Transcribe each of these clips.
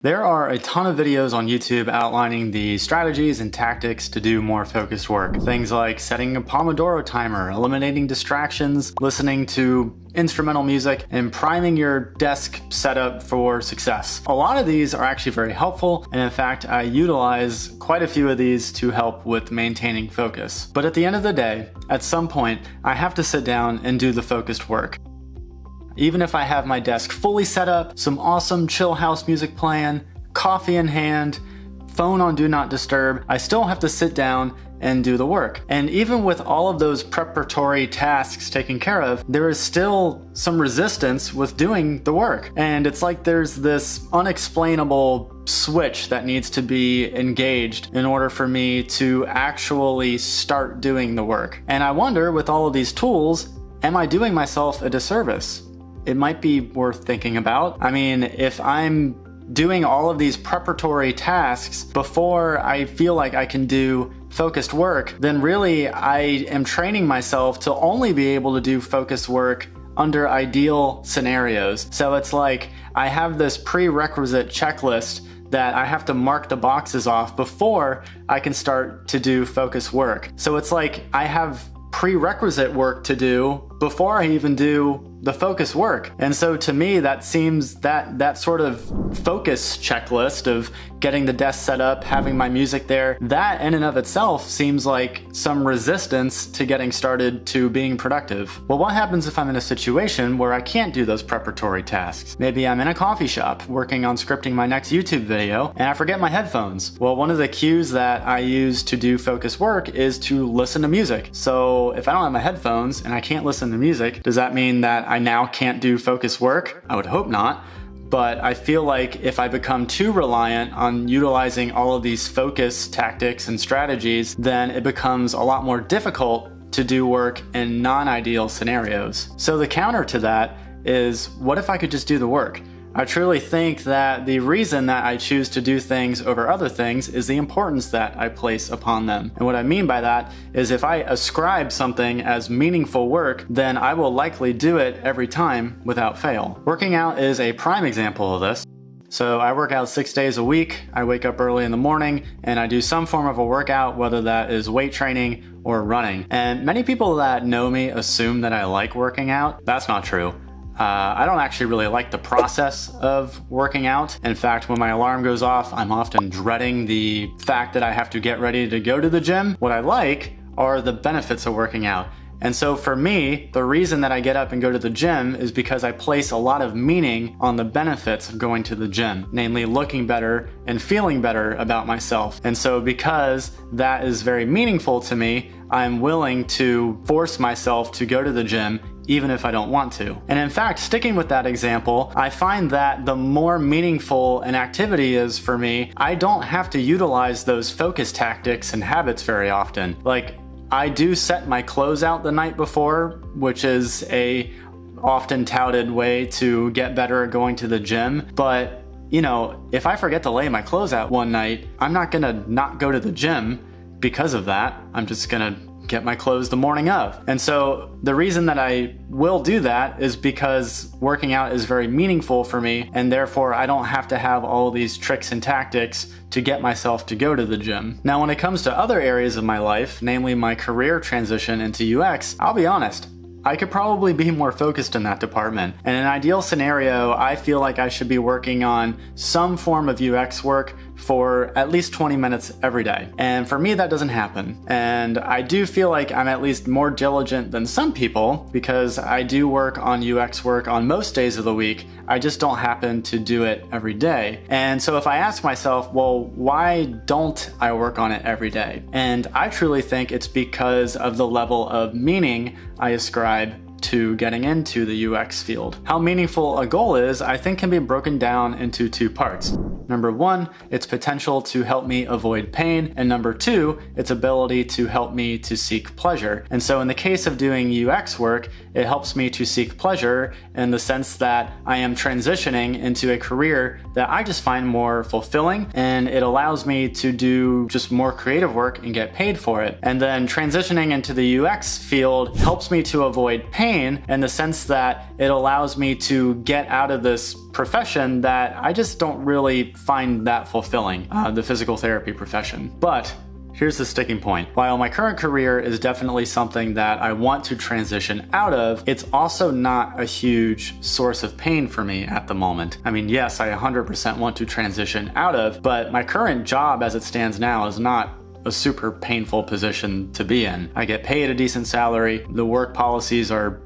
There are a ton of videos on YouTube outlining the strategies and tactics to do more focused work. Things like setting a Pomodoro timer, eliminating distractions, listening to instrumental music, and priming your desk setup for success. A lot of these are actually very helpful, and in fact, I utilize quite a few of these to help with maintaining focus. But at the end of the day, at some point, I have to sit down and do the focused work. Even if I have my desk fully set up, some awesome chill house music playing, coffee in hand, phone on do not disturb, I still have to sit down and do the work. And even with all of those preparatory tasks taken care of, there is still some resistance with doing the work. And it's like there's this unexplainable switch that needs to be engaged in order for me to actually start doing the work. And I wonder, with all of these tools, am I doing myself a disservice? It might be worth thinking about. I mean, if I'm doing all of these preparatory tasks before I feel like I can do focused work, then really I am training myself to only be able to do focused work under ideal scenarios. So it's like I have this prerequisite checklist that I have to mark the boxes off before I can start to do focused work. So it's like I have prerequisite work to do before I even do the focus work. And so to me, that seems that sort of focus checklist of getting the desk set up, having my music there, that in and of itself seems like some resistance to getting started to being productive. Well, what happens if I'm in a situation where I can't do those preparatory tasks? Maybe I'm in a coffee shop working on scripting my next YouTube video and I forget my headphones. Well, one of the cues that I use to do focus work is to listen to music. So if I don't have my headphones and I can't listen to music, does that mean that I now can't do focus work? I would hope not. But I feel like if I become too reliant on utilizing all of these focus tactics and strategies, then it becomes a lot more difficult to do work in non-ideal scenarios. So the counter to that is, what if I could just do the work? I truly think that the reason that I choose to do things over other things is the importance that I place upon them. And what I mean by that is, if I ascribe something as meaningful work, then I will likely do it every time without fail. Working out is a prime example of this. So I work out 6 days a week. I wake up early in the morning and I do some form of a workout, whether that is weight training or running. And many people that know me assume that I like working out. That's not true. I don't actually really like the process of working out. In fact, when my alarm goes off, I'm often dreading the fact that I have to get ready to go to the gym. What I like are the benefits of working out. And so for me, the reason that I get up and go to the gym is because I place a lot of meaning on the benefits of going to the gym, namely looking better and feeling better about myself. And so because that is very meaningful to me, I'm willing to force myself to go to the gym even if I don't want to. And in fact, sticking with that example, I find that the more meaningful an activity is for me, I don't have to utilize those focus tactics and habits very often. Like, I do set my clothes out the night before, which is a often touted way to get better at going to the gym. But, you know, if I forget to lay my clothes out one night, I'm not gonna not go to the gym because of that. I'm just gonna get my clothes the morning of. And so the reason that I will do that is because working out is very meaningful for me, and therefore I don't have to have all these tricks and tactics to get myself to go to the gym. Now, when it comes to other areas of my life, namely my career transition into UX, I'll be honest, I could probably be more focused in that department. In an ideal scenario, I feel like I should be working on some form of UX work for at least 20 minutes every day. And for me, that doesn't happen. And I do feel like I'm at least more diligent than some people, because I do work on UX work on most days of the week. I just don't happen to do it every day. And so if I ask myself, well, why don't I work on it every day? And I truly think it's because of the level of meaning I ascribe to getting into the UX field. How meaningful a goal is, I think, can be broken down into two parts. Number one, its potential to help me avoid pain, and number two, its ability to help me to seek pleasure. And so in the case of doing UX work, it helps me to seek pleasure in the sense that I am transitioning into a career that I just find more fulfilling, and it allows me to do just more creative work and get paid for it. And then transitioning into the UX field helps me to avoid pain, pain in the sense that it allows me to get out of this profession that I just don't really find that fulfilling, the physical therapy profession. But here's the sticking point. While my current career is definitely something that I want to transition out of, it's also not a huge source of pain for me at the moment. I mean, yes, I 100% want to transition out of, but my current job as it stands now is not a super painful position to be in. I get paid a decent salary. The work policies are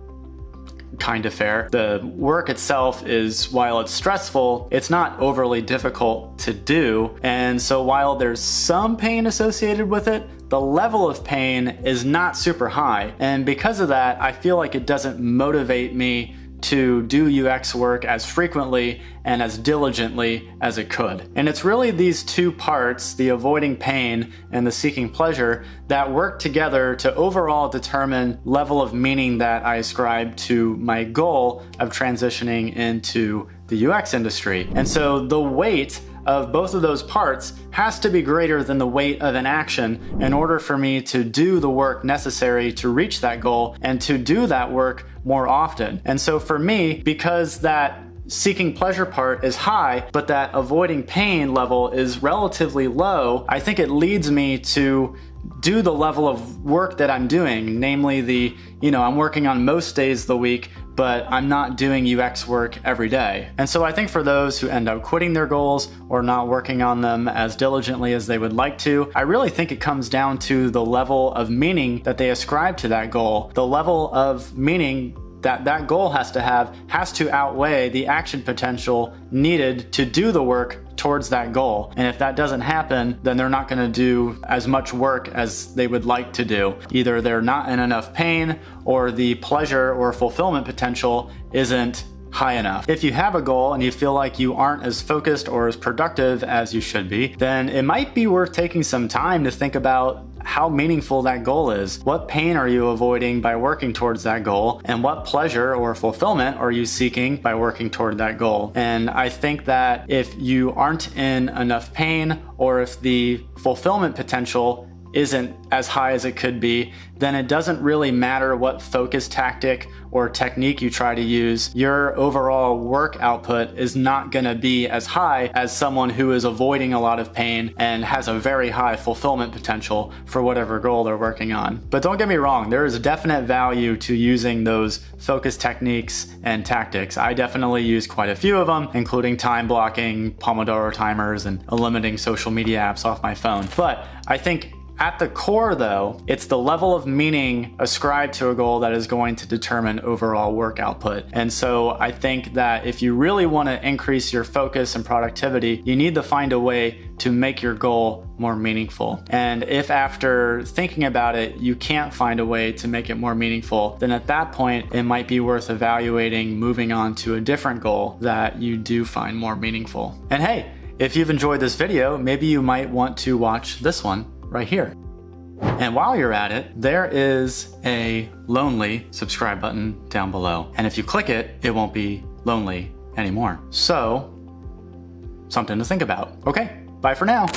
kind of fair. The work itself is, while it's stressful, it's not overly difficult to do. And so while there's some pain associated with it, the level of pain is not super high. And because of that, I feel like it doesn't motivate me to do UX work as frequently and as diligently as it could. And it's really these two parts, the avoiding pain and the seeking pleasure, that work together to overall determine level of meaning that I ascribe to my goal of transitioning into the UX industry. And so the weight of both of those parts has to be greater than the weight of an action in order for me to do the work necessary to reach that goal and to do that work more often. And so for me, because that seeking pleasure part is high, but that avoiding pain level is relatively low, I think it leads me to do the level of work that I'm doing, namely I'm working on most days of the week, but I'm not doing UX work every day. And so I think for those who end up quitting their goals or not working on them as diligently as they would like to, I really think it comes down to the level of meaning that they ascribe to that goal. The level of meaning that goal has to outweigh the action potential needed to do the work towards that goal. And if that doesn't happen, then they're not going to do as much work as they would like to do. Either they're not in enough pain, or the pleasure or fulfillment potential isn't high enough. If you have a goal and you feel like you aren't as focused or as productive as you should be, then it might be worth taking some time to think about how meaningful that goal is. What pain are you avoiding by working towards that goal? And what pleasure or fulfillment are you seeking by working toward that goal? And I think that if you aren't in enough pain, or if the fulfillment potential isn't as high as it could be, then it doesn't really matter what focus tactic or technique you try to use. Your overall work output is not going to be as high as someone who is avoiding a lot of pain and has a very high fulfillment potential for whatever goal they're working on. But don't get me wrong, there is a definite value to using those focus techniques and tactics. I definitely use quite a few of them, including time blocking, Pomodoro timers, and limiting social media apps off my phone. But I think at the core, though, it's the level of meaning ascribed to a goal that is going to determine overall work output. And so I think that if you really want to increase your focus and productivity, you need to find a way to make your goal more meaningful. And if after thinking about it, you can't find a way to make it more meaningful, then at that point, it might be worth evaluating moving on to a different goal that you do find more meaningful. And hey, if you've enjoyed this video, maybe you might want to watch this one right here. And while you're at it, there is a lonely subscribe button down below. And if you click it, it won't be lonely anymore. So, something to think about. Okay, bye for now.